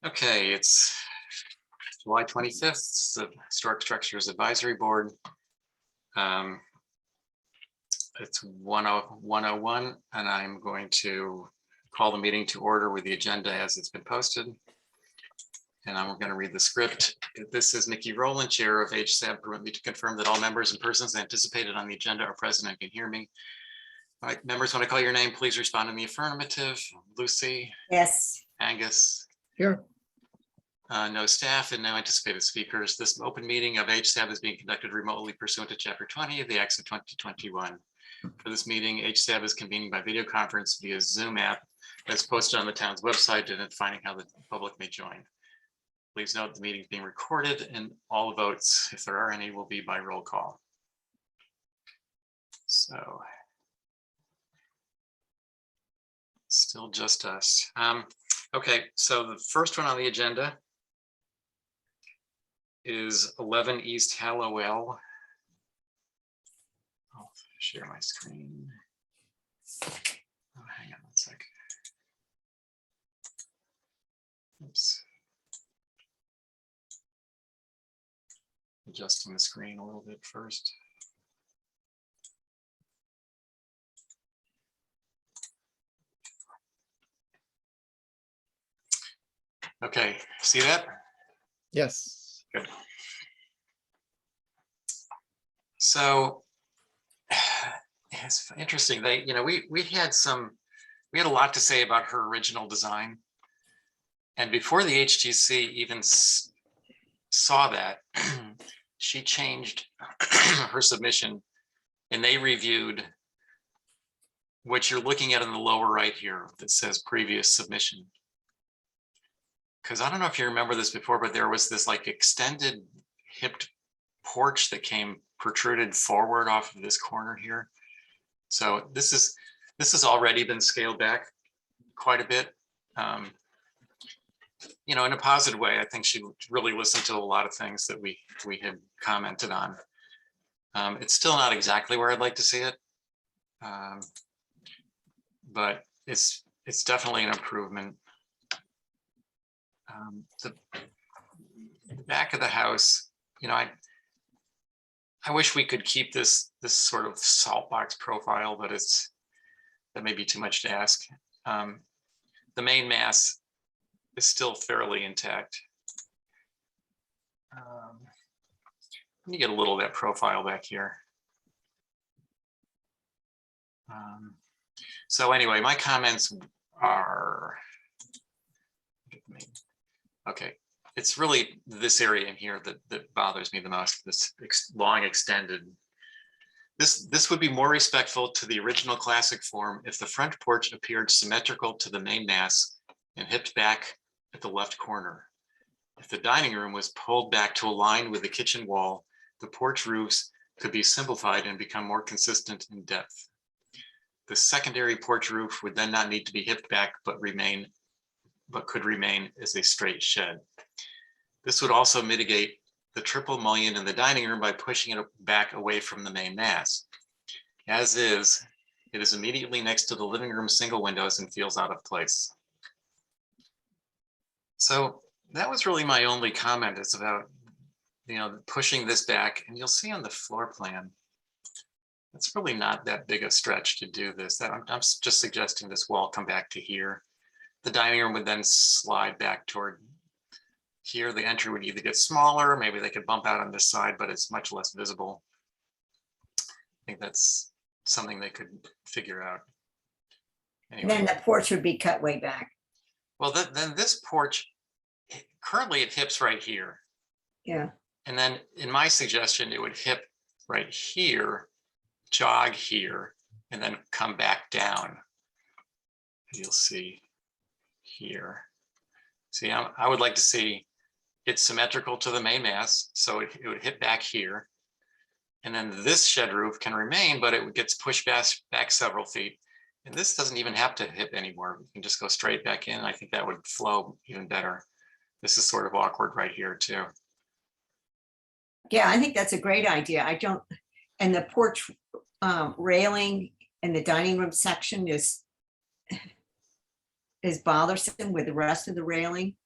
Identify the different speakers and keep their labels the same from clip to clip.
Speaker 1: Okay, it's July 25th, it's the Historic Structures Advisory Board. It's 1:01, and I'm going to call the meeting to order with the agenda as it's been posted. And I'm going to read the script. This is Nikki Rowland, Chair of HSAB. Permit me to confirm that all members and persons anticipated on the agenda are present and can hear me. All right, members, when I call your name, please respond in the affirmative. Lucy?
Speaker 2: Yes.
Speaker 1: Angus?
Speaker 3: Here.
Speaker 1: No staff and no anticipated speakers. This open meeting of HSAB is being conducted remotely pursuant to Chapter 20 of the Acts of 2021. For this meeting, HSAB is convening by video conference via Zoom app that's posted on the town's website and defining how the public may join. Please note the meeting is being recorded and all the votes, if there are any, will be by roll call. So, still just us. Okay, so the first one on the agenda is 11 East Hallowell. I'll share my screen. Oh, hang on one sec. Oops. Adjusting the screen a little bit first. Okay, see that?
Speaker 3: Yes.
Speaker 1: Good. So it's interesting. We had a lot to say about her original design. And before the HGC even saw that, she changed her submission and they reviewed what you're looking at in the lower right here that says previous submission. Because I don't know if you remember this before, but there was this like extended hipped porch that protruded forward off of this corner here. So this has already been scaled back quite a bit. In a positive way. I think she really listened to a lot of things that we had commented on. It's still not exactly where I'd like to see it, but it's definitely an improvement. The back of the house, I wish we could keep this sort of salt box profile, but that may be too much to ask. The main mass is still fairly intact. You get a little of that profile back here. So anyway, my comments are, okay, it's really this area in here that bothers me the most, this long extended. This would be more respectful to the original classic form if the front porch appeared symmetrical to the main mass and hipped back at the left corner. If the dining room was pulled back to align with the kitchen wall, the porch roofs could be simplified and become more consistent in depth. The secondary porch roof would then not need to be hipped back, but could remain as a straight shed. This would also mitigate the triple mullion in the dining room by pushing it back away from the main mass. As is, it is immediately next to the living room single windows and feels out of place. So that was really my only comment. It's about, pushing this back, and you'll see on the floor plan, it's really not that big a stretch to do this. I'm just suggesting this wall come back to here. The dining room would then slide back toward here. The entry would either get smaller, maybe they could bump out on this side, but it's much less visible. I think that's something they could figure out.
Speaker 2: Anyway. Then the porch would be cut way back.
Speaker 1: Well, then this porch, currently it hips right here.
Speaker 2: Yeah.
Speaker 1: And then in my suggestion, it would hip right here, jog here, and then come back down. You'll see here. See, I would like to see it symmetrical to the main mass, so it would hit back here. And then this shed roof can remain, but it gets pushed back several feet. And this doesn't even have to hip anymore. We can just go straight back in. I think that would flow even better. This is sort of awkward right here too.
Speaker 2: Yeah, I think that's a great idea. And the porch railing in the dining room section is bothersome with the rest of the railing.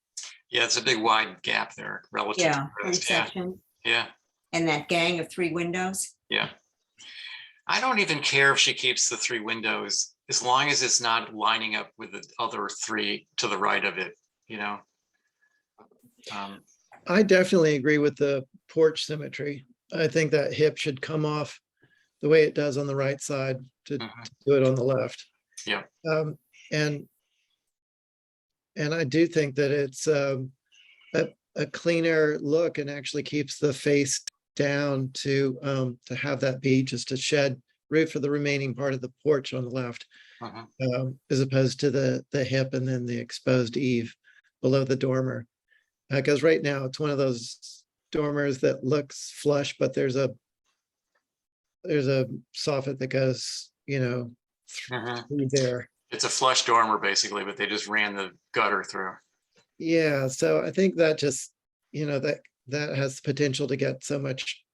Speaker 1: Yeah, it's a big wide gap there relative to
Speaker 2: Yeah,
Speaker 1: the
Speaker 2: three
Speaker 1: rest. Yeah,
Speaker 2: sections
Speaker 1: yeah,
Speaker 2: and that gang of 3 windows.
Speaker 1: yeah. I don't even care if she keeps the 3 windows, as long as it's not lining up with the other 3 to the right of it, you know? Um,
Speaker 3: I definitely agree with the porch symmetry. I think that hip should come off the way it does on the right side to
Speaker 1: mhm,
Speaker 3: do it on the left.
Speaker 1: Yeah,
Speaker 3: Um, and I do think that it's a cleaner look and actually keeps the face down to have that be just a shed roof for the remaining part of the porch on the left,
Speaker 1: mhm,
Speaker 3: as opposed to the hip and then the exposed eave below the dormer. Because right now it's one of those dormers that looks flush, but there's a soffit that goes,
Speaker 1: mhm.
Speaker 3: through there.
Speaker 1: It's a flush dormer basically, but they just ran the gutter through.
Speaker 3: Yeah, so I think that just, that has the potential to get so much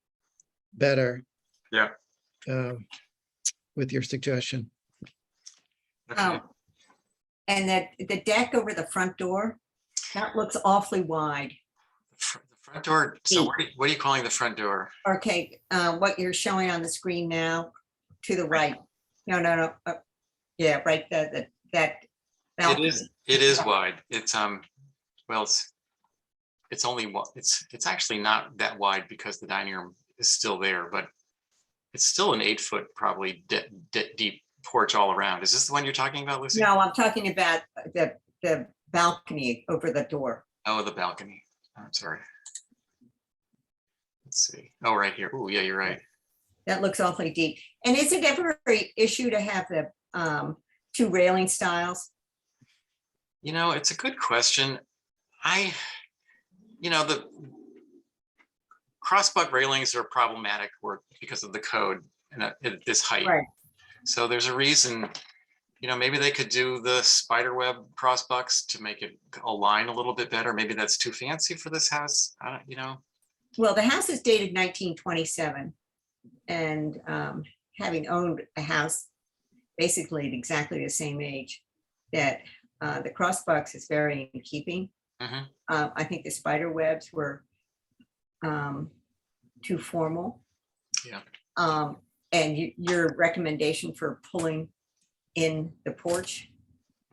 Speaker 3: better
Speaker 1: Yeah.
Speaker 3: um, with your suggestion.
Speaker 1: Okay.
Speaker 2: And that the deck over the front door, that looks awfully wide.
Speaker 1: The front door, so what are you calling the front door?
Speaker 2: Okay, what you're showing on the screen now, to the right. No. Yeah, right, that
Speaker 1: It
Speaker 2: balcony.
Speaker 1: is wide. It's well, it's only it's actually not that wide because the dining room is still there, but it's still an 8-foot probably deep porch all around. Is this the one you're talking about, Lucy?
Speaker 2: No, I'm talking about the balcony over the door.
Speaker 1: Oh, the balcony. I'm sorry. Let's see. Oh, right here. Oh, yeah, you're right.
Speaker 2: That looks awfully deep. And is it ever an issue to have the 2 railing styles?
Speaker 1: It's a good question. The crossbuck railings are problematic because of the code and at this height.
Speaker 2: Right.
Speaker 1: So there's a reason, maybe they could do the spider web crossbucks to make it align a little bit better. Maybe that's too fancy for this house.
Speaker 2: Well, the house is dated 1927. And having owned a house basically at exactly the same age, that the crossbucks is very in keeping.
Speaker 1: Mhm.
Speaker 2: I think the spider webs were too formal.
Speaker 1: Yeah.
Speaker 2: And your recommendation for pulling in the porch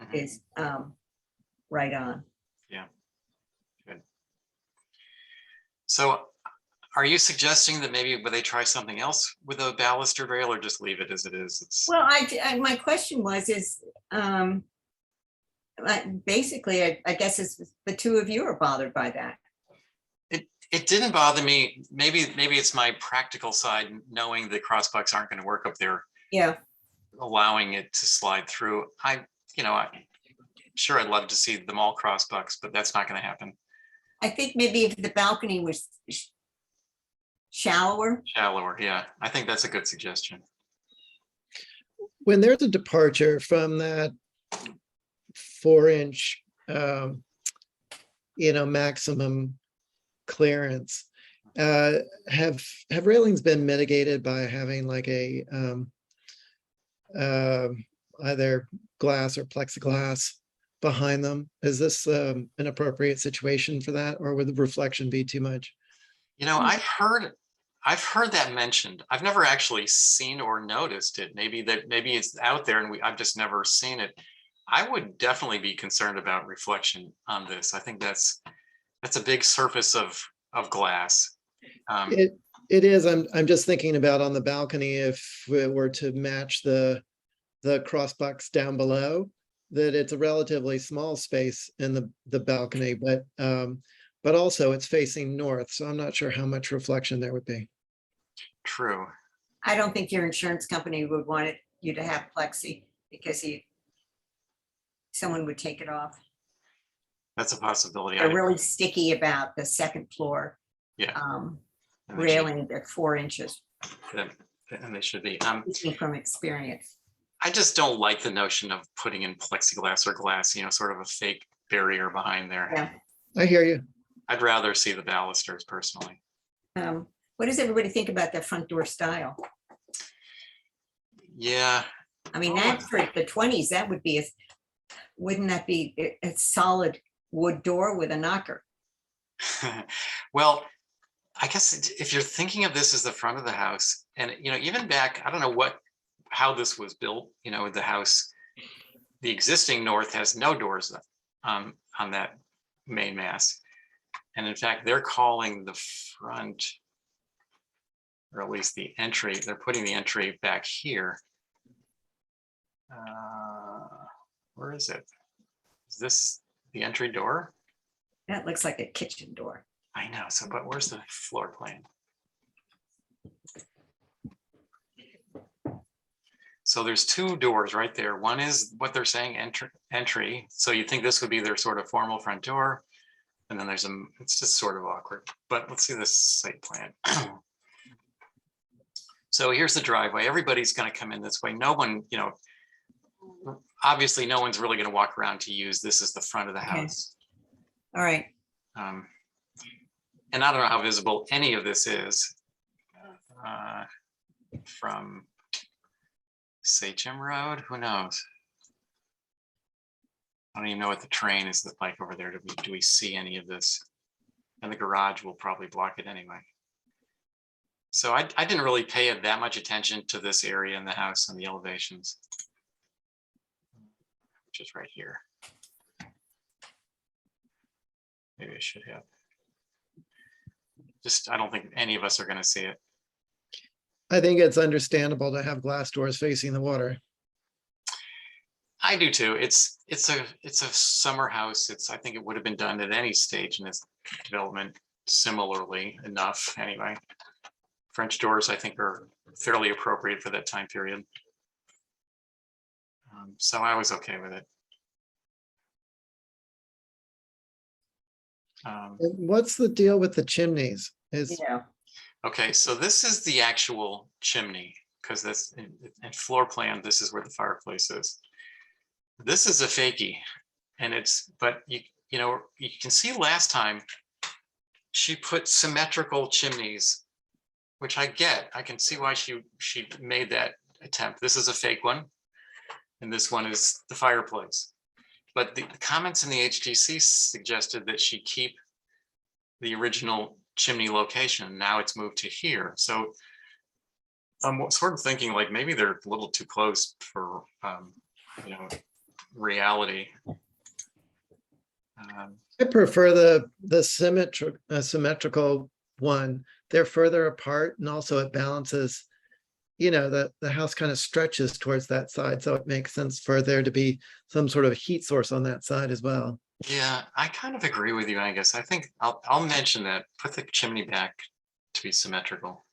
Speaker 1: Mhm.
Speaker 2: is right on.
Speaker 1: So are you suggesting that maybe would they try something else with a balustered rail or just leave it as it is?
Speaker 2: Well, my question is basically, I guess it's the 2 of you are bothered by that.
Speaker 1: It didn't bother me. Maybe it's my practical side, knowing the crossbucks aren't going to work up there,
Speaker 2: Yeah.
Speaker 1: allowing it to slide through. I'm sure I'd love to see them all crossbucks, but that's not going to happen.
Speaker 2: I think maybe if the balcony was shallower.
Speaker 1: Shallower, yeah. I think that's a good suggestion.
Speaker 3: When there's a departure from that 4-inch, maximum clearance, have railings been mitigated by having like a either glass or plexiglass behind them? Is this an appropriate situation for that, or would the reflection be too much?
Speaker 1: I've heard that mentioned. I've never actually seen or noticed it. Maybe it's out there and I've just never seen it. I would definitely be concerned about reflection on this. I think that's a big surface of glass.
Speaker 3: It is. I'm just thinking about on the balcony, if we were to match the crossbucks down below, that it's a relatively small space in the balcony, but also it's facing north, so I'm not sure how much reflection there would be.
Speaker 1: True.
Speaker 2: I don't think your insurance company would want you to have plexi because someone would take it off.
Speaker 1: That's a possibility.
Speaker 2: They're really sticky about the second floor
Speaker 1: Yeah.
Speaker 2: railing at 4 inches.
Speaker 1: And they should be.
Speaker 2: Speaking from experience.
Speaker 1: I just don't like the notion of putting in plexiglass or glass, sort of a fake barrier behind there.
Speaker 2: Yeah.
Speaker 3: I hear you.
Speaker 1: I'd rather see the balusters personally.
Speaker 2: What does everybody think about that front door style?
Speaker 1: Yeah.
Speaker 2: I mean, that for the 20s, that would be wouldn't that be a solid wood door with a knocker.
Speaker 1: Well, I guess if you're thinking of this as the front of the house, and even back, I don't know how this was built, the house, the existing north has no doors on that main mass. And in fact, they're calling the front, or at least the entry, they're putting the entry back here. Where is it? Is this the entry door?
Speaker 2: That looks like a kitchen door.
Speaker 1: I know. So, but where's the floor plan? So there's two doors right there. One is what they're saying entry. So you think this would be their sort of formal front door. And then it's just sort of awkward, but let's see this site plan. So here's the driveway. Everybody's going to come in this way. No one, obviously no one's really going to walk around to use this as the front of the house.
Speaker 2: All right.
Speaker 1: And I don't know how visible any of this is from Sachem Road. Who knows? I don't even know what the train is like over there. Do we see any of this? And the garage will probably block it anyway. So I didn't really pay that much attention to this area in the house and the elevations, which is right here. Maybe I should have. I don't think any of us are going to see it.
Speaker 3: I think it's understandable to have glass doors facing the water.
Speaker 1: I do too. It's a summer house. I think it would have been done at any stage in this development similarly enough anyway. French doors, I think, are fairly appropriate for that time period. So I was okay with it.
Speaker 3: And what's the deal with the chimneys?
Speaker 1: Okay, so this is the actual chimney, because that's in floor plan. This is where the fireplace is. This is a fakie, and but you can see last time she put symmetrical chimneys, which I get. I can see why she made that attempt. This is a fake one, and this one is the fireplace. But the comments in the HGC suggested that she keep the original chimney location. Now it's moved to here. So I'm sort of thinking like maybe they're a little too close for reality.
Speaker 3: I prefer the symmetrical one. They're further apart, and also it balances, the house kind of stretches towards that side, so it makes sense for there to be some sort of heat source on that side as well.
Speaker 1: Yeah, I kind of agree with you, Angus. I think I'll mention that. Put the chimney back to be symmetrical.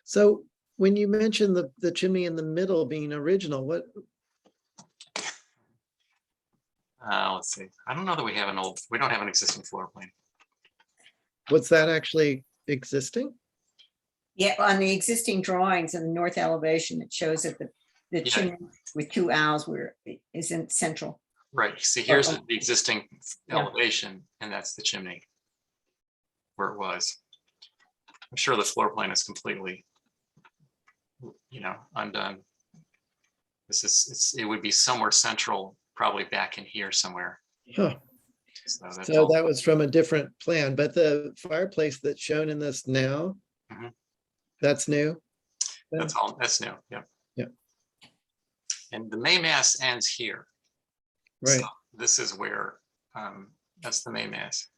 Speaker 3: So when you mentioned the chimney in the middle being original, what?
Speaker 1: Let's see. I don't know that we don't have an existing floor plan.
Speaker 3: Was that actually existing?
Speaker 2: Yeah, on the existing drawings in the north elevation, it shows that the chimney with two owls isn't central.
Speaker 1: Right. See, here's the existing elevation, and that's the chimney where it was. I'm sure the floor plan is completely, undone. It would be somewhere central, probably back in here somewhere.
Speaker 3: Huh.
Speaker 1: So
Speaker 3: that was from a different plan, but the fireplace that's shown in this now, that's new?
Speaker 1: That's new. Yeah.
Speaker 3: Yeah.
Speaker 1: And the main mass ends here.
Speaker 3: Right.
Speaker 1: So this is where, that's the main mass.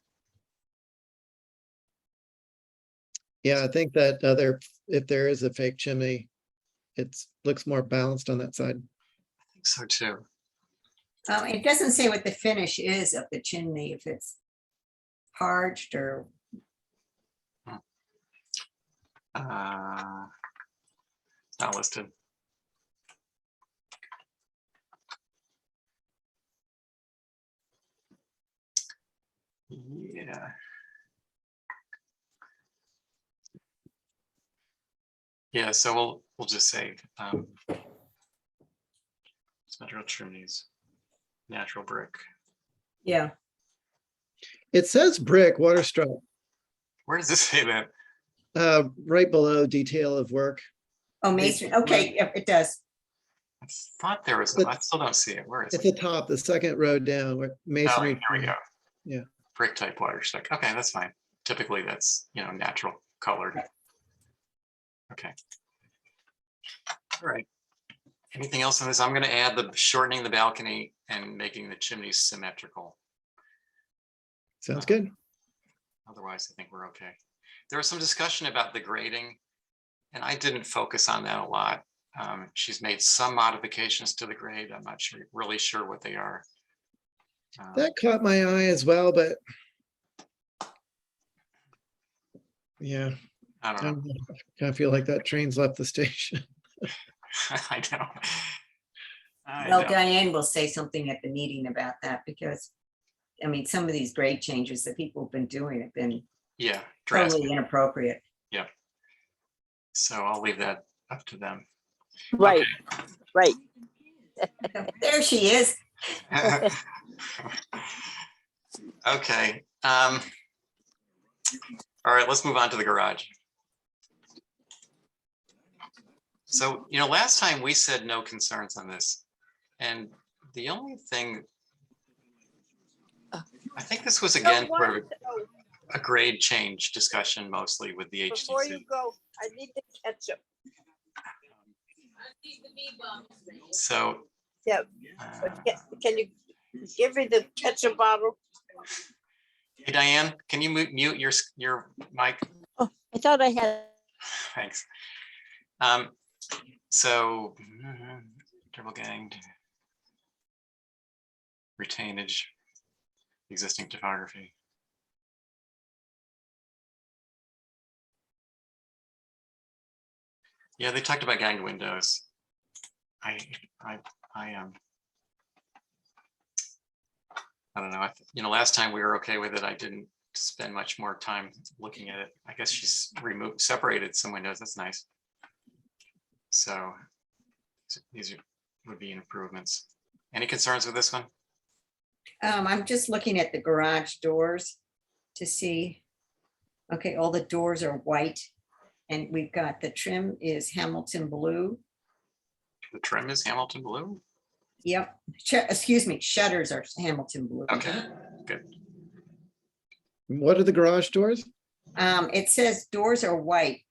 Speaker 3: Yeah, I think that if there is a fake chimney, it looks more balanced on that side.
Speaker 1: I think so too.
Speaker 2: It doesn't say what the finish is of the chimney, if it's parched or.
Speaker 1: It's not listed. Yeah. Yeah, so we'll just say symmetrical chimneys, natural brick.
Speaker 2: Yeah.
Speaker 3: It says brick waterstruck.
Speaker 1: Where does this say that?
Speaker 3: Right below detail of work.
Speaker 2: Oh, masonry. Okay, yep, it does.
Speaker 1: I thought there was,
Speaker 3: But-
Speaker 1: I still don't see it. Where is
Speaker 3: At
Speaker 1: it?
Speaker 3: the top, the second row down, where
Speaker 1: Oh,
Speaker 3: masonry.
Speaker 1: here we go.
Speaker 3: Yeah.
Speaker 1: Brick type water stick. Okay, that's fine. Typically that's, natural colored. Okay. All right. Anything else on this? I'm gonna add the shortening the balcony and making the chimneys symmetrical.
Speaker 3: Sounds good.
Speaker 1: Otherwise, I think we're okay. There was some discussion about the grading, and I didn't focus on that a lot. She's made some modifications to the grade. I'm not really sure what they are.
Speaker 3: That caught my eye as well, but yeah,
Speaker 1: I don't know.
Speaker 3: I kind of feel like that train's left the station.
Speaker 1: I know. I
Speaker 2: Well,
Speaker 1: know.
Speaker 2: Diane will say something at the meeting about that because, I mean, some of these grade changes that people have been doing have been
Speaker 1: Yeah, drastic.
Speaker 2: totally inappropriate.
Speaker 1: So I'll leave that up to them.
Speaker 4: Right, right.
Speaker 2: There she is.
Speaker 1: Okay. All right, let's move on to the garage. So, last time we said no concerns on this. And the only thing, I think this was again for a grade change discussion mostly with the
Speaker 4: Before you
Speaker 1: HTC.
Speaker 4: go, I need the ketchup.
Speaker 1: So.
Speaker 4: Yeah. Can you give me the ketchup bottle?
Speaker 1: Hey, Diane, can you mute your mic?
Speaker 4: Oh, I thought I had.
Speaker 1: Thanks. So double ganged retainage, existing topography. Yeah, they talked about ganged windows. I don't know. Last time we were okay with it. I didn't spend much more time looking at it. I guess she's separated some windows. That's nice. So these would be improvements. Any concerns with this one?
Speaker 2: I'm just looking at the garage doors to see. Okay, all the doors are white and we've got the trim is Hamilton blue.
Speaker 1: The trim is Hamilton blue.
Speaker 2: Yep, excuse me, shutters are Hamilton blue.
Speaker 1: Okay, good.
Speaker 3: What are the garage doors?
Speaker 2: It says doors are white.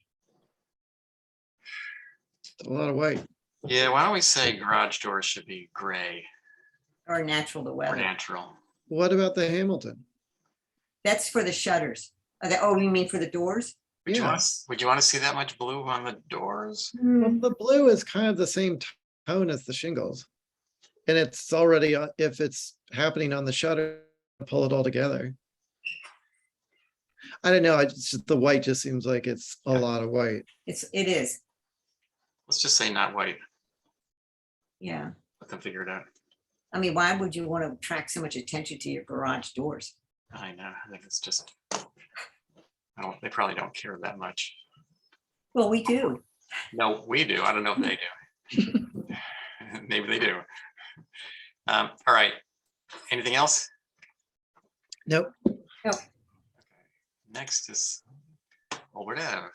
Speaker 3: A lot of white.
Speaker 1: Yeah, why don't we say garage doors should be gray
Speaker 2: Or natural to
Speaker 1: or
Speaker 2: weather.
Speaker 1: natural?
Speaker 3: What about the Hamilton?
Speaker 2: That's for the shutters. Oh, you mean for the doors?
Speaker 1: Would
Speaker 3: Yeah.
Speaker 1: you want to see that much blue on the doors?
Speaker 3: Well, the blue is kind of the same tone as the shingles. And it's already, if it's happening on the shutter, pull it all together. I don't know, the white just seems like it's a lot of white.
Speaker 2: It is,
Speaker 1: Let's just say not white.
Speaker 2: yeah.
Speaker 1: Let them figure it out.
Speaker 2: I mean, why would you want to attract so much attention to your garage doors?
Speaker 1: I know. I think it's just. They probably don't care that much.
Speaker 2: Well, we do.
Speaker 1: No, we do. I don't know if they do. Maybe they do. All right. Anything else?
Speaker 3: Nope.
Speaker 1: Next is Albert Ave.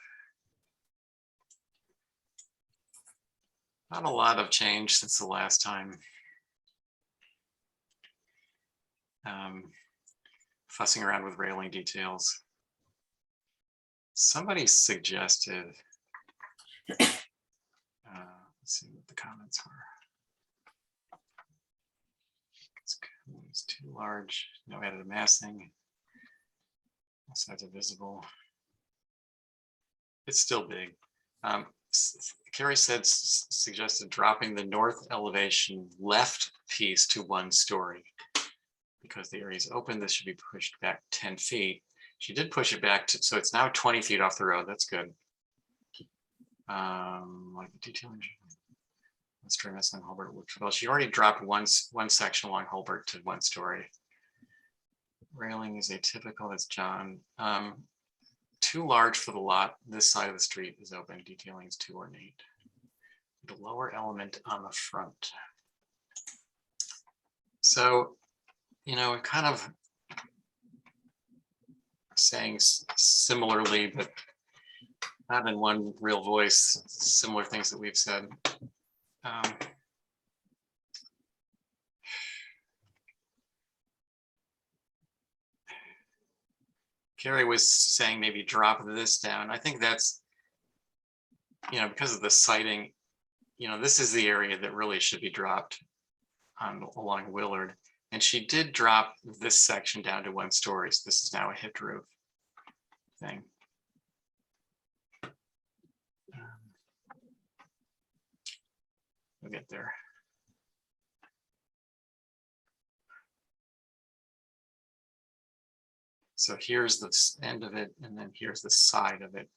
Speaker 1: Not a lot of change since the last time. Fussing around with railing details. Somebody suggested, let's see what the comments were. It's too large, no added massing. All sides are visible. It's still big. Carrie suggested dropping the north elevation left piece to 1 story. Because the area is open, this should be pushed back 10 feet. She did push it back so it's now 20 feet off the road. That's good. Like the detailing. Let's try this on Hulbert. Well, she already dropped one section along Hulbert to 1 story. Railing is atypical. That's John. Too large for the lot. This side of the street is open. Detailing is too ornate. The lower element on the front. So, kind of saying similarly, but not in one real voice, similar things that we've said. Carrie was saying maybe drop this down. I think that's, because of the sighting, this is the area that really should be dropped along Willard. And she did drop this section down to 1 story. So this is now a hipped roof thing. We'll get there. So here's the end of it, and then here's the side of it.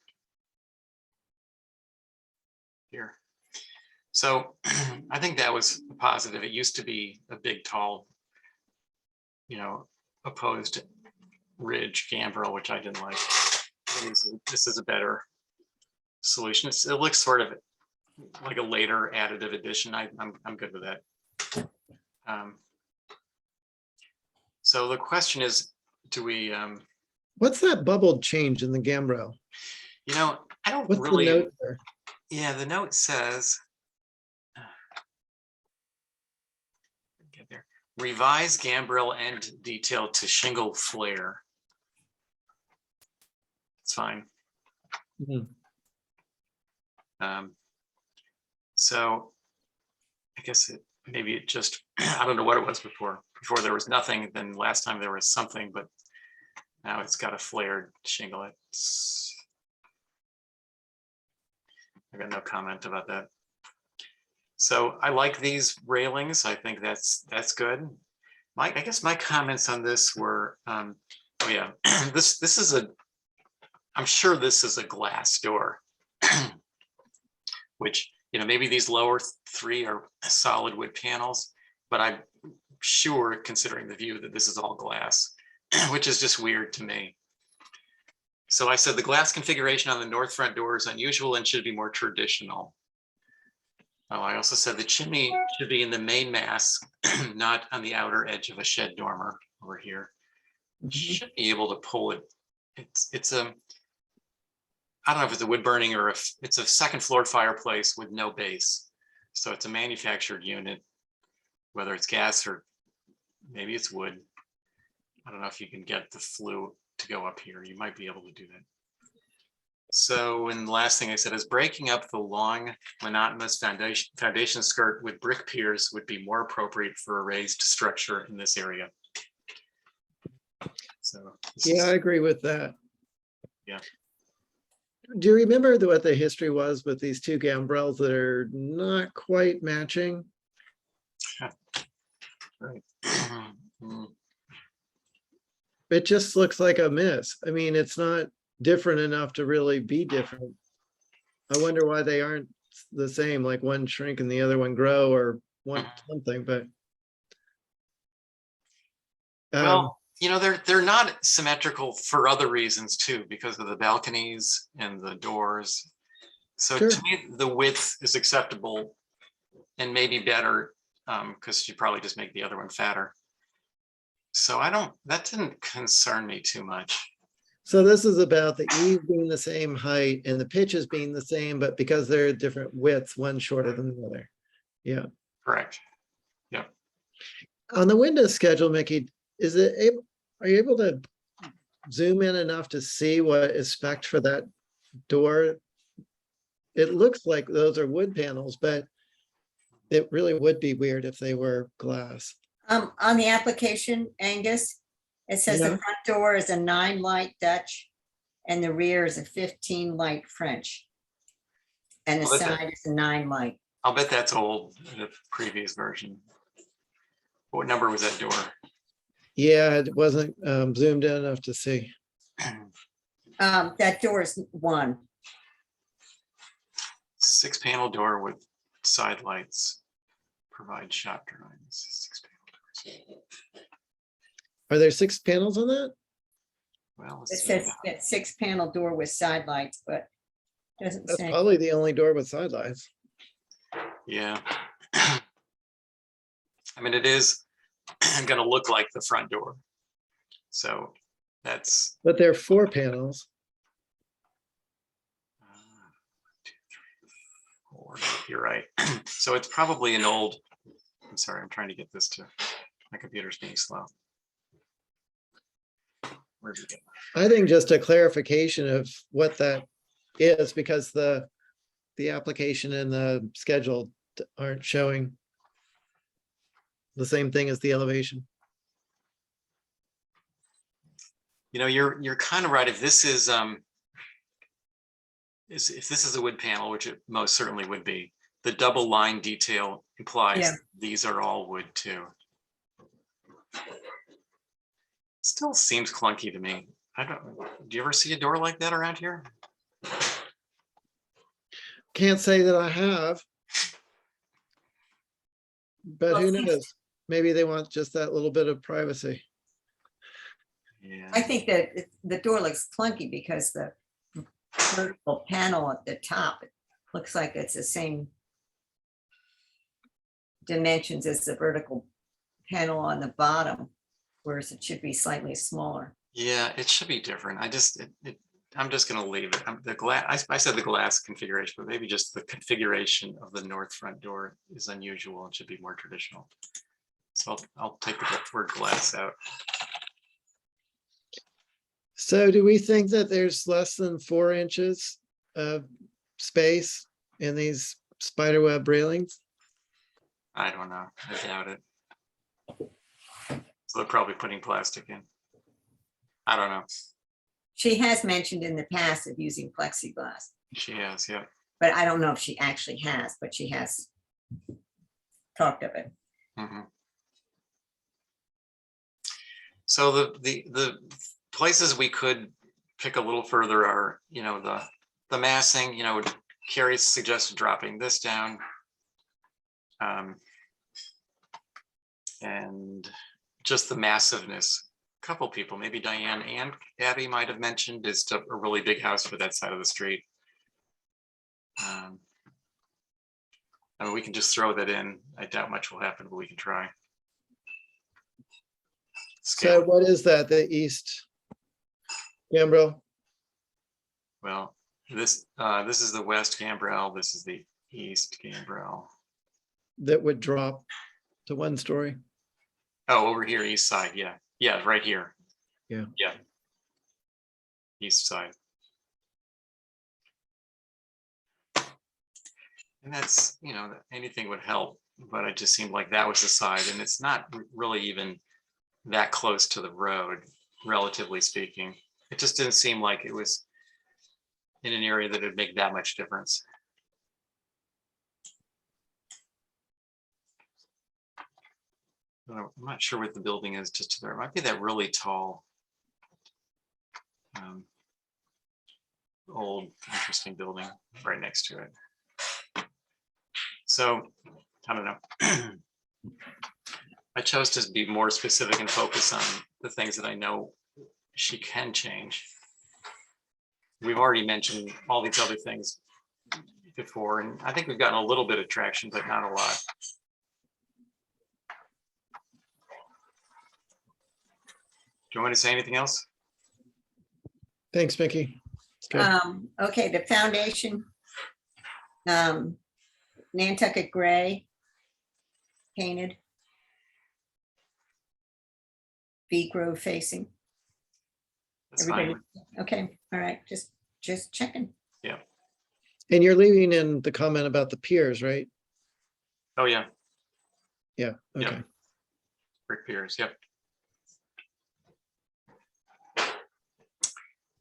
Speaker 1: Here. So I think that was a positive. It used to be a big, tall, opposed ridge gambrel, which I didn't like. This is a better solution. It looks sort of like a later additive addition. I'm good with that. So the question is, do we?
Speaker 3: What's that bubbled change in the gambrel?
Speaker 1: I don't
Speaker 3: What's
Speaker 1: really.
Speaker 3: the note there?
Speaker 1: Yeah, the note says. Get there. Revise gambrel end detail to shingle flare. It's fine.
Speaker 3: Mhm.
Speaker 1: So I guess maybe it just, I don't know what it was before. Before there was nothing, then last time there was something, but now it's got a flared shingle. I got no comment about that. So I like these railings. I think that's good. I guess my comments on this were, oh yeah, this is I'm sure this is a glass door, which, maybe these lower 3 are solid wood panels, but I'm sure, considering the view, that this is all glass, which is just weird to me. So I said the glass configuration on the north front door is unusual and should be more traditional. Oh, I also said the chimney should be in the main mass, not on the outer edge of a shed dormer over here. Should be able to pull it. It's a, I don't know if it's a wood burning or if it's a second floor fireplace with no base. So it's a manufactured unit, whether it's gas or maybe it's wood. I don't know if you can get the flue to go up here. You might be able to do that. So, and the last thing I said is breaking up the long monotonous foundation skirt with brick piers would be more appropriate for a raised structure in this area. So
Speaker 3: Yeah, I agree with that.
Speaker 1: Yeah.
Speaker 3: Do you remember what the history was with these 2 gambrels that are not quite matching?
Speaker 1: Right.
Speaker 3: It just looks like a miss. I mean, it's not different enough to really be different. I wonder why they aren't the same, like one shrink and the other one grow, or one something, but.
Speaker 1: Well, they're not symmetrical for other reasons too, because of the balconies and the doors. So
Speaker 3: Sure.
Speaker 1: to me, the width is acceptable and maybe better, because you probably just make the other one fatter. So that didn't concern me too much.
Speaker 3: So this is about the eaves being the same height and the pitches being the same, but because they're different widths, one shorter than the other. Yeah.
Speaker 1: Correct. Yeah.
Speaker 3: On the window schedule, Mickey, are you able to zoom in enough to see what is spec'd for that door? It looks like those are wood panels, but it really would be weird if they were glass.
Speaker 2: On the application, Angus, it says the
Speaker 3: Yeah.
Speaker 2: front door is a 9 light Dutch and the rear is a 15 light French. And the
Speaker 1: Well, that's
Speaker 2: side is a 9 light.
Speaker 1: I'll bet that's old, the previous version. What number was that door?
Speaker 3: Yeah, it wasn't zoomed in enough to see.
Speaker 2: That door is 1.
Speaker 1: 6-panel door with side lights. Provide shop drawings. 6-panel doors.
Speaker 3: Are there 6 panels on that?
Speaker 1: Well,
Speaker 2: It
Speaker 1: let's see.
Speaker 2: says that 6-panel door with side lights, but doesn't
Speaker 3: That's
Speaker 2: say.
Speaker 3: probably the only door with side lights.
Speaker 1: Yeah. I mean, it is going to look like the front door. So that's.
Speaker 3: But they're 4 panels.
Speaker 1: 1, 2, 3, 4. You're right. So it's probably an old. I'm sorry, I'm trying to get this to. My computer's being slow. where did we get?
Speaker 3: I think just a clarification of what that is, because the application and the schedule aren't showing the same thing as the elevation.
Speaker 1: You know, you're kind of right. If this is if this is a wood panel, which it most certainly would be, the double line detail implies
Speaker 2: Yeah.
Speaker 1: these are all wood too. Still seems clunky to me. I don't, do you ever see a door like that around here?
Speaker 3: Can't say that I have. But
Speaker 2: Well,
Speaker 3: who
Speaker 2: since-
Speaker 3: knows? Maybe they want just that little bit of privacy.
Speaker 1: Yeah.
Speaker 2: I think that the door looks clunky because the vertical panel at the top looks like it's the same dimensions as the vertical panel on the bottom, whereas it should be slightly smaller.
Speaker 1: Yeah, it should be different. I'm just gonna leave it. The glass, I said the glass configuration, but maybe just the configuration of the north front door is unusual and should be more traditional. So I'll take the word glass out.
Speaker 3: So do we think that there's less than 4 inches of space in these spiderweb railings?
Speaker 1: I don't know. I doubt it. So they're probably putting plastic in. I don't know.
Speaker 2: She has mentioned in the past of using plexiglass,
Speaker 1: She has, yeah.
Speaker 2: but I don't know if she actually has, but she has talked of it.
Speaker 1: Mhm. So the places we could pick a little further are, you know, the massing, you know, Carrie suggested dropping this down. And just the massiveness. A couple people, maybe Diane and Abby might have mentioned, is a really big house for that side of the street. I mean, we can just throw that in. I doubt much will happen, but we can try.
Speaker 3: So
Speaker 1: Scale.
Speaker 3: what is that, the east gambrel?
Speaker 1: Well, this is the west gambrel. This is the east gambrel.
Speaker 3: That would drop to 1 story?
Speaker 1: Oh, over here, east side. Yeah, yeah, right here.
Speaker 3: Yeah.
Speaker 1: Yeah. East side. And that's, you know, anything would help, but it just seemed like that was the side, and it's not really even that close to the road, relatively speaking. It just didn't seem like it was in an area that would make that much difference. I'm not sure what the building is just to there. It might be that really tall, old, interesting building right next to it. So, I don't know. I chose to be more specific and focus on the things that I know she can change. We've already mentioned all these other things before, and I think we've gotten a little bit of traction, but not a lot. Do you want me to say anything else?
Speaker 3: Thanks, Mickey. It's good.
Speaker 2: Okay, the foundation, Nantucket gray, painted. V Grove facing.
Speaker 1: That's
Speaker 2: Everybody,
Speaker 1: fine.
Speaker 2: okay, all right, just checking.
Speaker 3: And you're leaving in the comment about the piers, right?
Speaker 1: Oh, yeah,
Speaker 3: Yeah,
Speaker 1: Yeah.
Speaker 3: okay.
Speaker 1: brick piers, yep.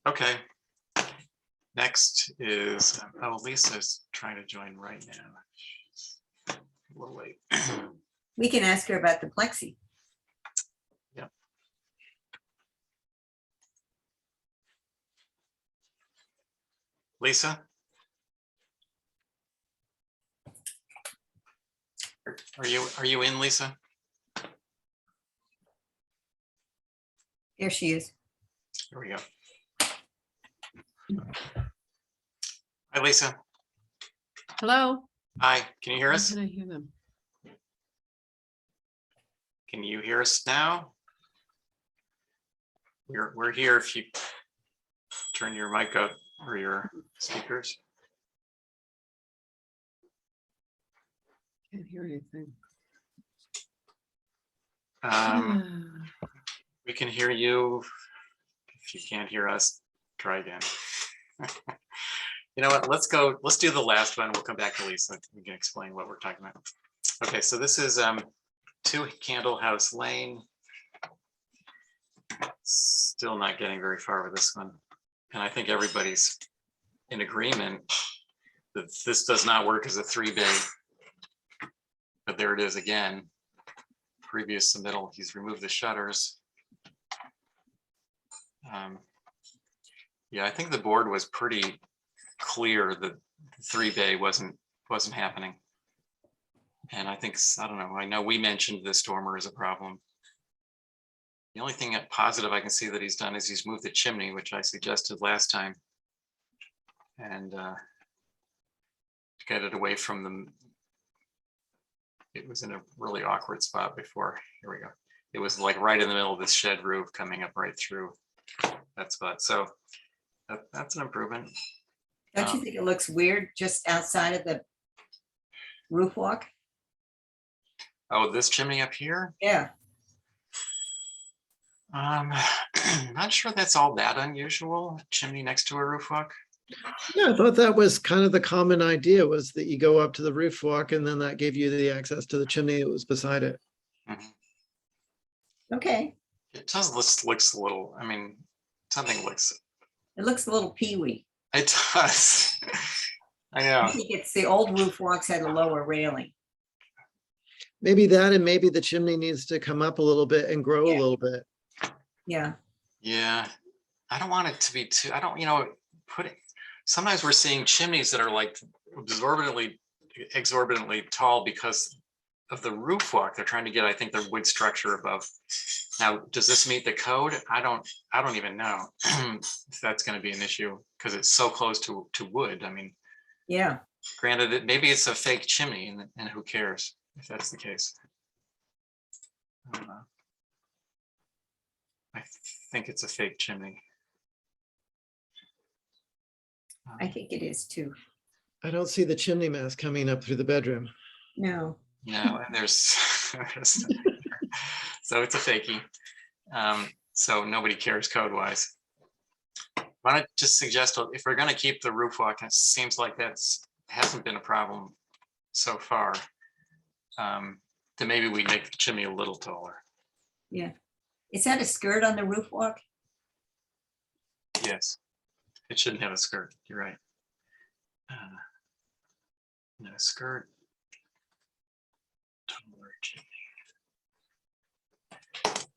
Speaker 1: Okay. Next is, oh, Lisa's trying to join right now. A little late.
Speaker 2: We can ask her about the plexi.
Speaker 1: Lisa? Are you in, Lisa?
Speaker 2: There she is.
Speaker 1: Here we go. Hi, Lisa.
Speaker 5: Hello?
Speaker 1: Hi, can you hear
Speaker 5: Why
Speaker 1: us?
Speaker 5: can't I hear them?
Speaker 1: Can you hear us now? We're here if you turn your mic up or your speakers.
Speaker 5: Can't hear anything.
Speaker 1: We can hear you If you can't hear us, try again. You know what, let's do the last one. We'll come back to Lisa. We can explain what we're talking about. Okay, so this is 2 Candle House Lane. Still not getting very far with this one. And I think everybody's in agreement that this does not work as a 3-bay. But there it is again. Previous submittal, he's removed the shutters. Yeah, I think the board was pretty clear that 3-bay wasn't happening. And I think, I don't know, I know we mentioned this dormer as a problem. The only thing positive I can see that he's done is he's moved the chimney, which I suggested last time. And to get it away from them. It was in a really awkward spot before. Here we go. It was like right in the middle of this shed roof coming up right through that spot. So that's an improvement.
Speaker 2: Don't you think it looks weird just outside of the roof walk?
Speaker 1: Oh, this chimney up here?
Speaker 2: Yeah,
Speaker 1: Not sure that's all that unusual. Chimney next to a roof walk.
Speaker 3: Yeah, I thought that was kind of the common idea, was that you go up to the roof walk and then that gave you the access to the chimney that was beside it.
Speaker 1: Mhm.
Speaker 2: okay.
Speaker 1: It does looks a little, I mean, something looks,
Speaker 2: It looks a little peewee.
Speaker 1: it does. I know.
Speaker 2: I think it's the old roof walks had a lower railing.
Speaker 3: Maybe that, and maybe the chimney needs to come up a little bit and grow a
Speaker 2: Yeah.
Speaker 3: little bit.
Speaker 2: Yeah,
Speaker 1: Yeah, I don't want it to be too, I don't, sometimes we're seeing chimneys that are like exorbitantly tall because of the roof walk. They're trying to get, I think, their wood structure above. Now, does this meet the code? I don't even know if that's going to be an issue because it's so close to wood. I mean,
Speaker 2: yeah.
Speaker 1: granted, maybe it's a fake chimney and who cares if that's the case. I don't know. I think it's a fake chimney.
Speaker 2: I think it is too.
Speaker 3: I don't see the chimney mast coming up through the bedroom.
Speaker 2: No,
Speaker 1: No, and there's so it's a fakie. So nobody cares code wise. Why not just suggest, if we're going to keep the roof walk, it seems like hasn't been a problem so far, then maybe we make the chimney a little taller.
Speaker 2: yeah. Is that a skirt on the roof walk?
Speaker 1: Yes, it shouldn't have a skirt. You're right. No skirt. Taller chimney.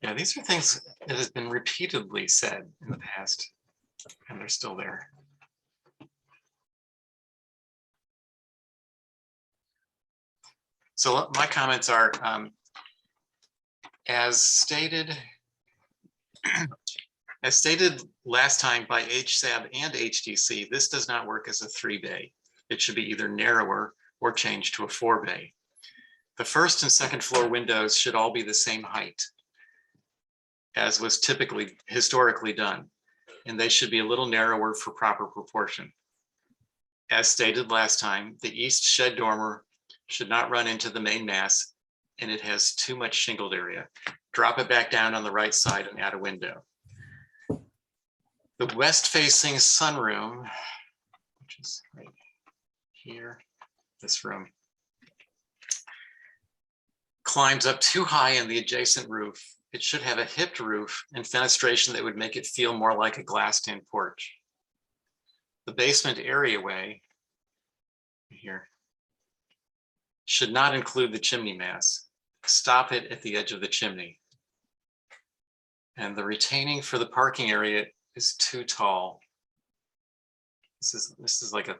Speaker 1: Yeah, these are things that has been repeatedly said in the past, and they're still there. So my comments are, as stated last time by HSAB and HDC, this does not work as a 3-bay. It should be either narrower or changed to a 4-bay. The first and second floor windows should all be the same height as was historically done, and they should be a little narrower for proper proportion. As stated last time, the east shed dormer should not run into the main mass, and it has too much shingled area. Drop it back down on the right side and add a window. The west facing sunroom, which is right here, this room, climbs up too high in the adjacent roof. It should have a hipped roof and fenestration that would make it feel more like a glassed-in porch. The basement areaway here should not include the chimney mass. Stop it at the edge of the chimney. And the retaining for the parking area is too tall. This is like a,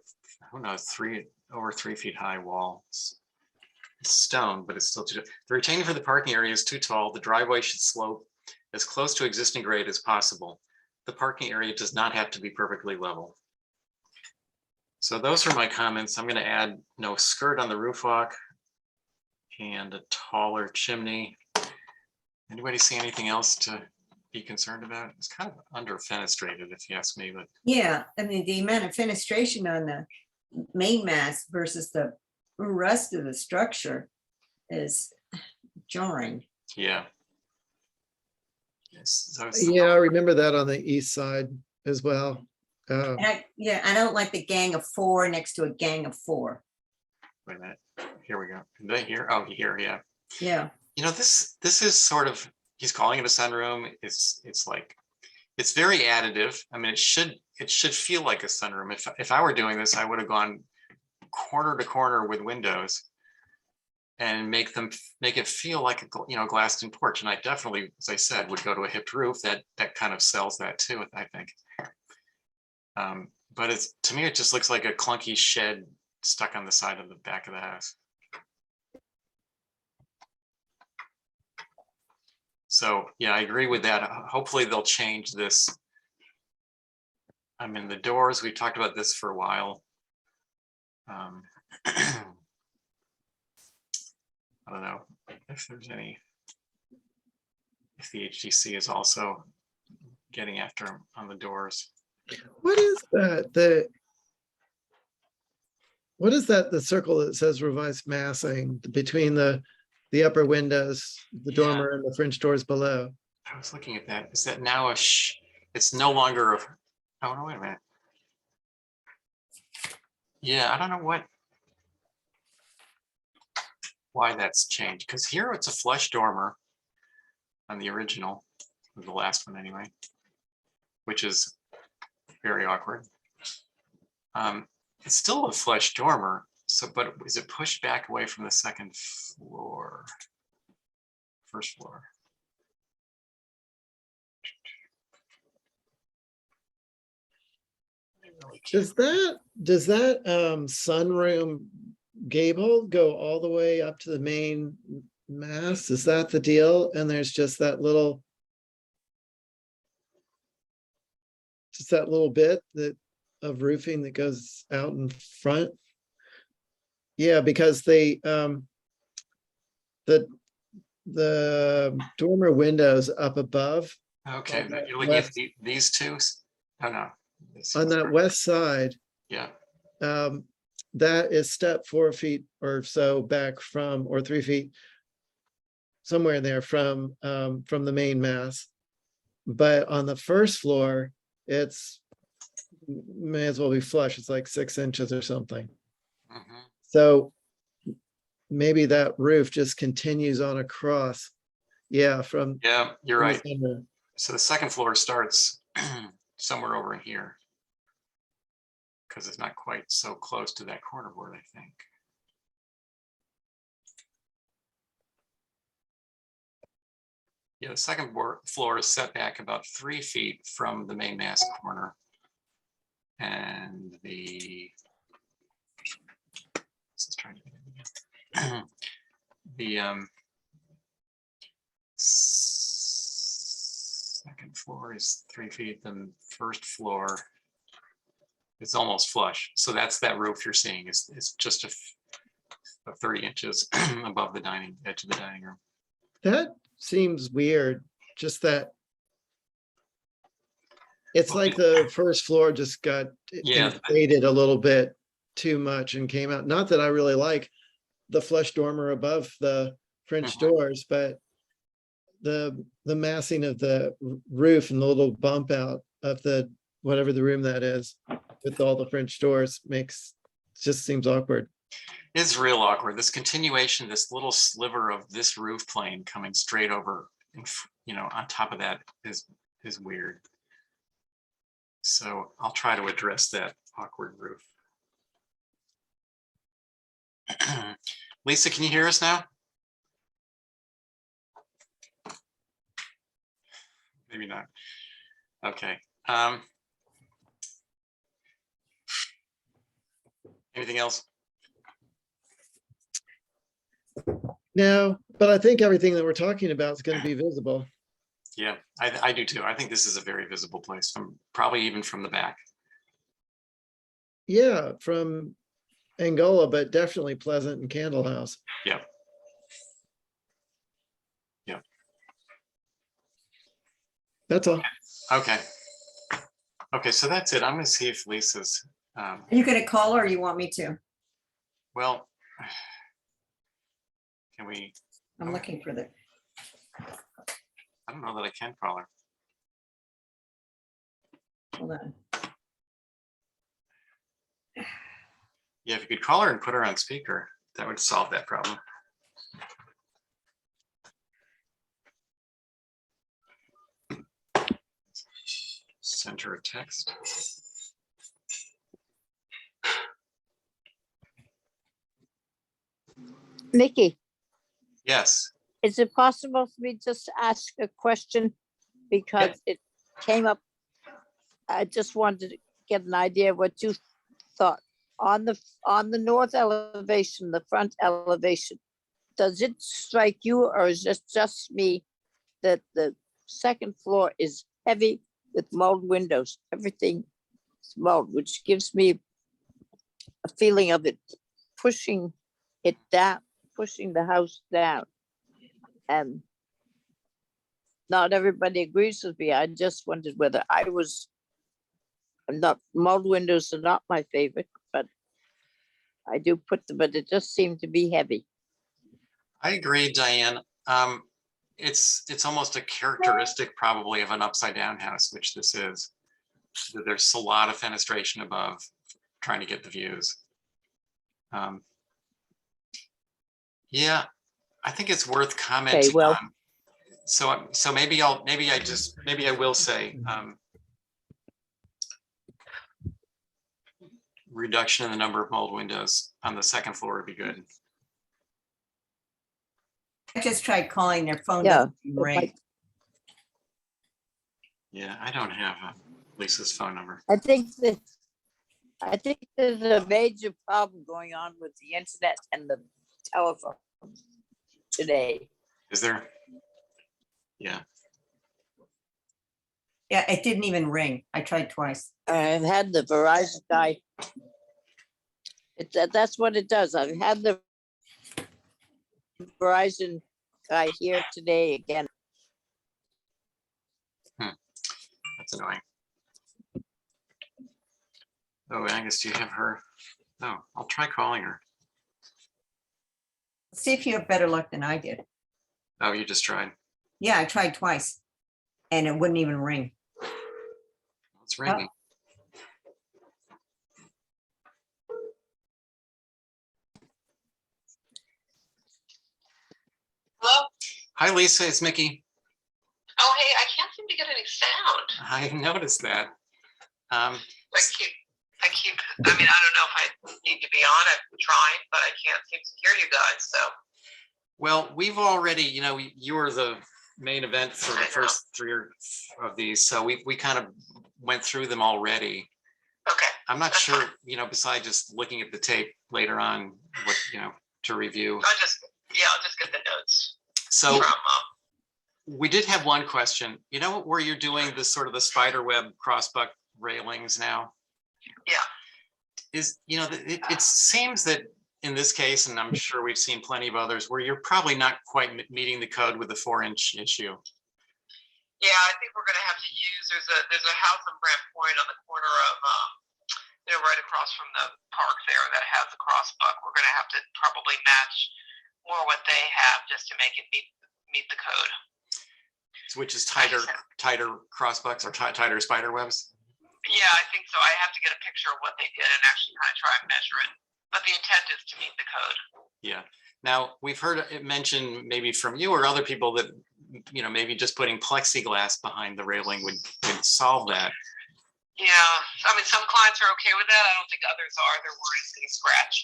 Speaker 1: who knows, over 3 feet high wall. It's stone, but it's still too. The retaining for the parking area is too tall. The driveway should slope as close to existing grade as possible. The parking area does not have to be perfectly level. So those are my comments. I'm going to add no skirt on the roof walk and a taller chimney. Anybody see anything else to be concerned about? It's kind of under fenestrated, if you ask me, but
Speaker 2: Yeah, I mean, the amount of fenestration on the main mass versus the rest of the structure is jarring.
Speaker 1: yeah. So
Speaker 3: Yeah, I remember that on the east side as well.
Speaker 2: Yeah, I don't like the gang of four next to a gang of four.
Speaker 1: wait a minute. Here we go. Right here. Oh, here, yeah.
Speaker 2: Yeah,
Speaker 1: This is sort of, he's calling it a sunroom. It's like, it's very additive. I mean, it should feel like a sunroom. If I were doing this, I would have gone corner to corner with windows and make it feel like a glassed in porch. And I definitely, as I said, would go to a hipped roof. That kind of sells that too, I think. But to me, it just looks like a clunky shed stuck on the side of the back of the house. So yeah, I agree with that. Hopefully they'll change this. I mean, the doors, we've talked about this for a while. I don't know if there's any, if the HTC is also getting after them on the doors.
Speaker 3: What is that? What is that? The circle that says revised massing between the upper windows, the
Speaker 1: Yeah.
Speaker 3: dormer and the French doors below?
Speaker 1: I was looking at that. Is that now it's no longer oh no, wait a minute. Yeah, I don't know why that's changed, because here it's a flush dormer on the original, the last one anyway, which is very awkward. It's still a flush dormer, but is it pushed back away from the second floor? First floor.
Speaker 3: Does that sunroom gable go all the way up to the main mast? Is that the deal? And there's just that little bit of roofing that goes out in front? Yeah, because the dormer windows up above
Speaker 1: Okay,
Speaker 3: on that
Speaker 1: you're looking at
Speaker 3: west-
Speaker 1: these two? Oh no.
Speaker 3: on that west side,
Speaker 1: Yeah,
Speaker 3: that is step 4 feet or so back from, or 3 feet, somewhere in there from the main mast. But on the first floor, it's may as well be flush. It's like 6 inches or something.
Speaker 1: mhm.
Speaker 3: So maybe that roof just continues on across. Yeah, from
Speaker 1: Yeah, you're
Speaker 3: from the
Speaker 1: right.
Speaker 3: sunroom.
Speaker 1: So the second floor starts somewhere over in here, because it's not quite so close to that corner board, I think. Yeah, the second floor is set back about 3 feet from the main mast corner. And this is trying to get it again. The second floor is 3 feet, then first floor is almost flush. So that's that roof you're seeing is just a 30 inches above the edge of the dining room.
Speaker 3: That seems weird. Just that it's like the first floor just got
Speaker 1: Yeah.
Speaker 3: inflated a little bit too much and came out. Not that I really like the flush dormer above the French
Speaker 1: Mhm.
Speaker 3: doors, but the massing of the roof and the little bump out of the whatever the room that is with all the French doors just seems awkward.
Speaker 1: It's real awkward. This continuation, this little sliver of this roof plane coming straight over, on top of that is weird. So I'll try to address that awkward roof. Lisa, can you hear us now? Maybe not. Okay. Anything else?
Speaker 3: No, but I think everything that we're talking about is going to be visible.
Speaker 1: Yeah, I do too. I think this is a very visible place, probably even from the back.
Speaker 3: Yeah, from Angola, but definitely Pleasant and Candle House.
Speaker 1: Yeah. Yeah.
Speaker 3: That's all.
Speaker 1: Okay. Okay, so that's it. I'm going to see if Lisa's.
Speaker 2: are you gonna call her or you want me to?
Speaker 1: Well, can we?
Speaker 2: I'm looking for the,
Speaker 1: I don't know that I can call her.
Speaker 2: Hold on.
Speaker 1: Yeah, if you could call her and put her on speaker, that would solve that problem. Send her a text.
Speaker 4: Mickey,
Speaker 1: Yes,
Speaker 4: is it possible for me just to ask a question? Because it came up. I just wanted to get an idea of what you thought. On the north elevation, the front elevation, does it strike you, or is it just me that the second floor is heavy with mulled windows? Everything is mulled, which gives me a feeling of it pushing it down, pushing the house down. And not everybody agrees with me. I just wondered whether I'm not, mulled windows are not my favorite, but I do put them, but it just seemed to be heavy.
Speaker 1: I agree, Diane. It's almost a characteristic probably of an upside down house, which this is. There's a lot of fenestration above, trying to get the views. Yeah, I think it's worth commenting
Speaker 4: well-
Speaker 1: on. So maybe I will say, reduction in the number of mulled windows on the second floor would be good.
Speaker 2: I just tried calling their phone.
Speaker 4: Yeah,
Speaker 2: doesn't
Speaker 4: it
Speaker 2: ring.
Speaker 4: might-
Speaker 1: Yeah, I don't have Lisa's phone number.
Speaker 4: I think there's a major problem going on with the internet and the telephone today.
Speaker 1: Is there? Yeah.
Speaker 2: Yeah, it didn't even ring. I tried twice.
Speaker 4: I've had the Verizon guy. That's what it does. I've had the Verizon guy here today again.
Speaker 1: That's annoying. Oh, Angus, do you have her? No, I'll try calling her.
Speaker 2: See if you have better luck than I did.
Speaker 1: Oh, you just tried.
Speaker 2: Yeah, I tried twice and it wouldn't even ring.
Speaker 1: It's ringing.
Speaker 6: Hello?
Speaker 1: Hi, Lisa, it's Mickey.
Speaker 6: Oh, hey, I can't seem to get any sound.
Speaker 1: I noticed that.
Speaker 6: I mean, I don't know if I need to be on it trying, but I can't seem to hear you guys, so.
Speaker 1: Well, we've already, you were the main event for
Speaker 6: I
Speaker 1: the
Speaker 6: know.
Speaker 1: first three of these, so we kind of went through them already.
Speaker 6: Okay,
Speaker 1: I'm not
Speaker 6: That's
Speaker 1: sure,
Speaker 6: fine.
Speaker 1: besides just looking at the tape later on, what, to review.
Speaker 6: I'll just get the notes
Speaker 1: So
Speaker 6: from,
Speaker 1: we did have one question, where you're doing this sort of the spider web crossbuck railings now?
Speaker 6: Yeah.
Speaker 1: It seems that in this case, and I'm sure we've seen plenty of others, where you're probably not quite meeting the code with the 4-inch issue.
Speaker 6: yeah, I think we're gonna have to use, there's a house in Brant Point on the corner of, right across from the park there that has a crossbuck. We're gonna have to probably match more what they have just to make it meet the code.
Speaker 1: Which is tighter crossbucks or tighter spider webs.
Speaker 6: Yeah, I think so. I have to get a picture of what they did and actually kind of try and measure it. But the intent is to meet the code.
Speaker 1: Yeah. Now we've heard it mentioned maybe from you or other people that, maybe just putting plexiglass behind the railing would solve that.
Speaker 6: Yeah, I mean, some clients are okay with that. I don't think others are. They're worried it's going to scratch.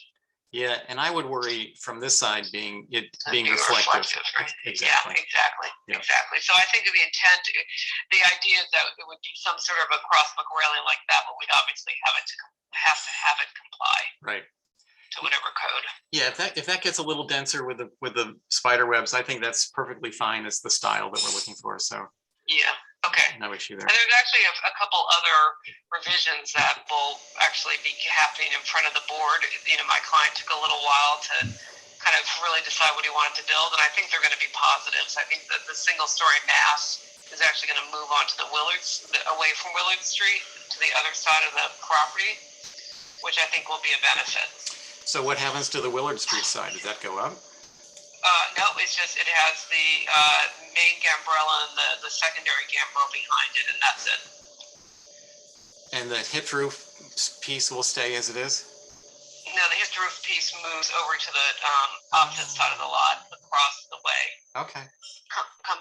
Speaker 1: Yeah, and I would worry from this side being
Speaker 6: Being
Speaker 1: reflective.
Speaker 6: right?
Speaker 1: Exactly.
Speaker 6: Yeah, exactly.
Speaker 1: Yeah.
Speaker 6: Exactly. So I think the the idea is that it would be some sort of a crossbuck railing like that, but we'd obviously have to have it comply
Speaker 1: Right.
Speaker 6: to whatever code.
Speaker 1: Yeah, if that gets a little denser with the spider webs, I think that's perfectly fine. It's the style that we're looking for. So
Speaker 6: Yeah. Okay.
Speaker 1: no issue there.
Speaker 6: And there's actually a couple other revisions that will actually be happening in front of the board. My client took a little while to kind of really decide what he wanted to build, and I think they're going to be positives. I think that the single-story mass is actually going to move onto away from Willard Street to the other side of the property, which I think will be a benefit.
Speaker 1: So what happens to the Willard Street side? Does that go up?
Speaker 6: No, it's just, it has the main gambrel and the secondary gambrel behind it, and that's it.
Speaker 1: And the hip roof piece will stay as it is?
Speaker 6: No, the hip roof piece moves over to the opposite side of the lot, across the way.
Speaker 1: Okay,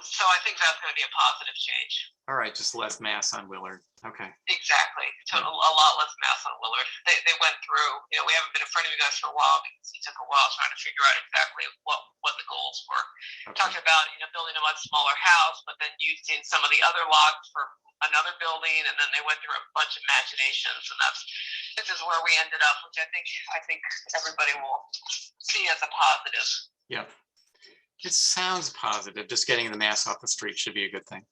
Speaker 6: So I think that's going to be a positive change.
Speaker 1: all right, just less mass on Willard. Okay,
Speaker 6: Exactly. A lot less mass on Willard. They went through, we haven't been in front of you guys for a while because it took a while trying to figure out exactly what the goals were.
Speaker 1: okay.
Speaker 6: Talked about, building a much smaller house, but then using some of the other lots for another building, and then they went through a bunch of imaginations, and this is where we ended up, which I think everybody will see as a positive.
Speaker 1: Yep. It sounds positive. Just getting the mass off the street should be a good thing.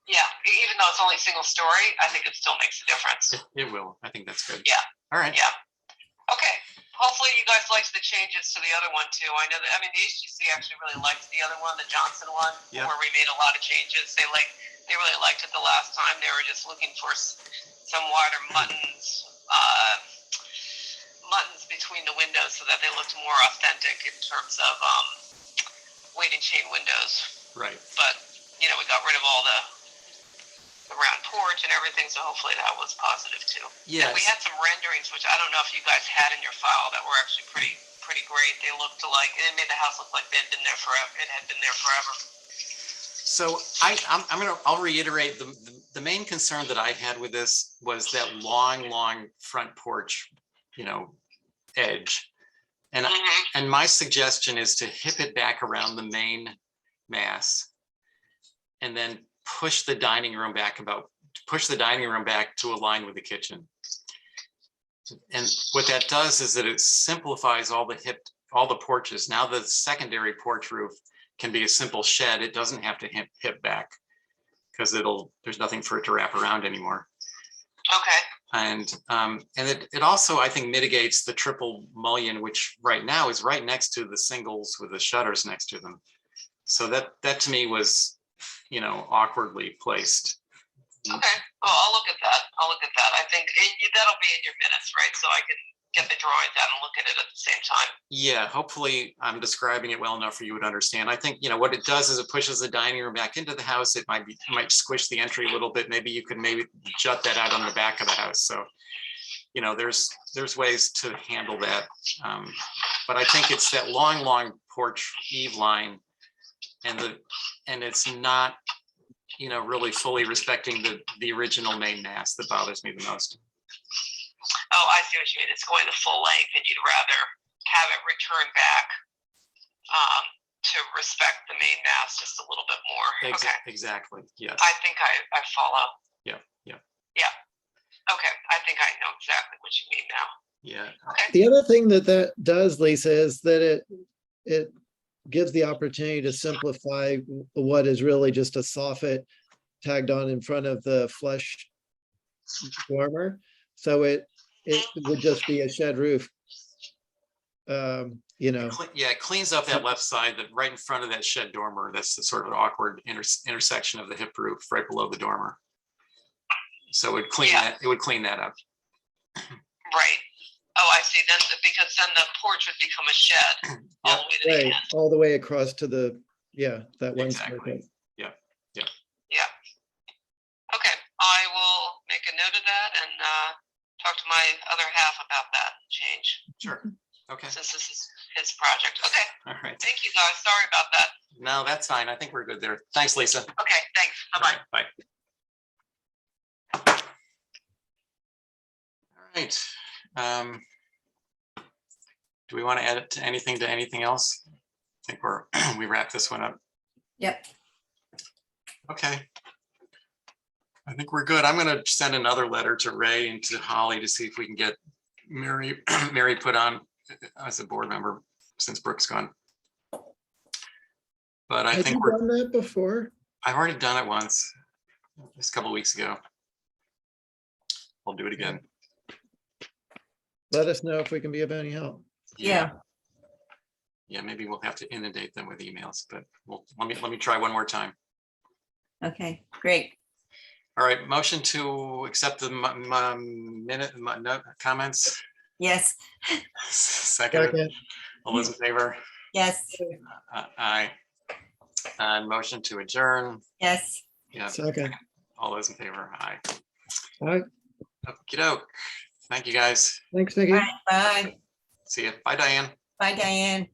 Speaker 6: Yeah, even though it's only single story, I think it still makes a difference.
Speaker 1: It will. I think that's good.
Speaker 6: Yeah.
Speaker 1: All right.
Speaker 6: Yeah. Okay. Hopefully you guys liked the changes to the other one too. I know that, the HGC actually really liked the other one, the Johnson one,
Speaker 1: Yeah.
Speaker 6: where we made a lot of changes. They really liked it the last time. They were just looking for some wider muttons between the windows so that they looked more authentic in terms of weight and chain windows.
Speaker 1: Right.
Speaker 6: But we got rid of all the round porch and everything, so hopefully that was positive too.
Speaker 1: Yes.
Speaker 6: And we had some renderings, which I don't know if you guys had in your file, that were actually pretty great. They looked like, it made the house look like it had been there forever.
Speaker 1: So I'll reiterate the main concern that I had with this was that long front porch, edge. And and my suggestion is to hip it back around the main mass and then push the dining room back to align with the kitchen. And what that does is that it simplifies all the porches. Now the secondary porch roof can be a simple shed. It doesn't have to hip back because there's nothing for it to wrap around anymore.
Speaker 6: Okay.
Speaker 1: And it also, I think, mitigates the triple mullion, which right now is right next to the singles with the shutters next to them. So that to me was, awkwardly placed.
Speaker 6: Okay. Well, I'll look at that. I think that'll be in your minutes, right? So I can get the drawings out and look at it at the same time.
Speaker 1: Yeah, hopefully I'm describing it well enough for you to understand. I think, what it does is it pushes the dining room back into the house. It might squish the entry a little bit. Maybe you could jut that out on the back of the house. So, there's ways to handle that. But I think it's that long porch eave line and it's not, really fully respecting the original main mass that bothers me the most.
Speaker 6: Oh, I see what you mean. It's going the full length, and you'd rather have it return back to respect the main mass just a little bit more. Okay.
Speaker 1: Exactly. Yes.
Speaker 6: I think I follow.
Speaker 1: Yeah.
Speaker 6: Okay. I think I know exactly what you mean now.
Speaker 1: Yeah.
Speaker 6: Okay.
Speaker 3: The other thing that does, Lisa, is that it gives the opportunity to simplify what is really just a soffit tagged on in front of the flush dormer. So it would just be a shed roof.
Speaker 1: Yeah, it cleans up that left side, right in front of that shed dormer. That's the sort of awkward intersection of the hip roof right below the dormer. So it would clean that up.
Speaker 6: Right. Oh, I see. Then because then the porch would become a shed all the way to the
Speaker 3: Right,
Speaker 6: end.
Speaker 3: all the way across to that one.
Speaker 1: Exactly. Yeah.
Speaker 6: Okay. I will make a note of that and talk to my other half about that change.
Speaker 1: Sure. Okay.
Speaker 6: Since this is his project. Okay.
Speaker 1: All right.
Speaker 6: Thank you guys. Sorry about that.
Speaker 1: No, that's fine. I think we're good there. Thanks, Lisa.
Speaker 6: Okay. Thanks. Bye-bye.
Speaker 1: Bye. All right. Do we want to add it to anything else? I think we wrap this one up.
Speaker 2: Yep.
Speaker 1: Okay. I think we're good. I'm going to send another letter to Ray and to Holly to see if we can get Mary put on as a board member since Brooke's gone. But I
Speaker 3: Have
Speaker 1: think
Speaker 3: you done that before?
Speaker 1: I've already done it once, just a couple of weeks ago. I'll do it again.
Speaker 3: Let us know if we can be of any help.
Speaker 2: Yeah.
Speaker 1: Yeah, maybe we'll have to inundate them with emails, but let me try one more time.
Speaker 2: Okay, great.
Speaker 1: All right, motion to accept the comments.
Speaker 2: Yes.
Speaker 1: Second.
Speaker 3: Second.
Speaker 1: All those in favor?
Speaker 2: Yes,
Speaker 1: Aye. And motion to adjourn.
Speaker 2: yes.
Speaker 1: Yeah,
Speaker 3: Second.
Speaker 1: all those in favor, aye.
Speaker 3: All right,
Speaker 1: Okey-doke. Thank you, guys.
Speaker 3: thanks,
Speaker 2: All
Speaker 3: Mickey.
Speaker 2: right, bye.
Speaker 1: See you. Bye, Diane.
Speaker 2: Bye, Diane.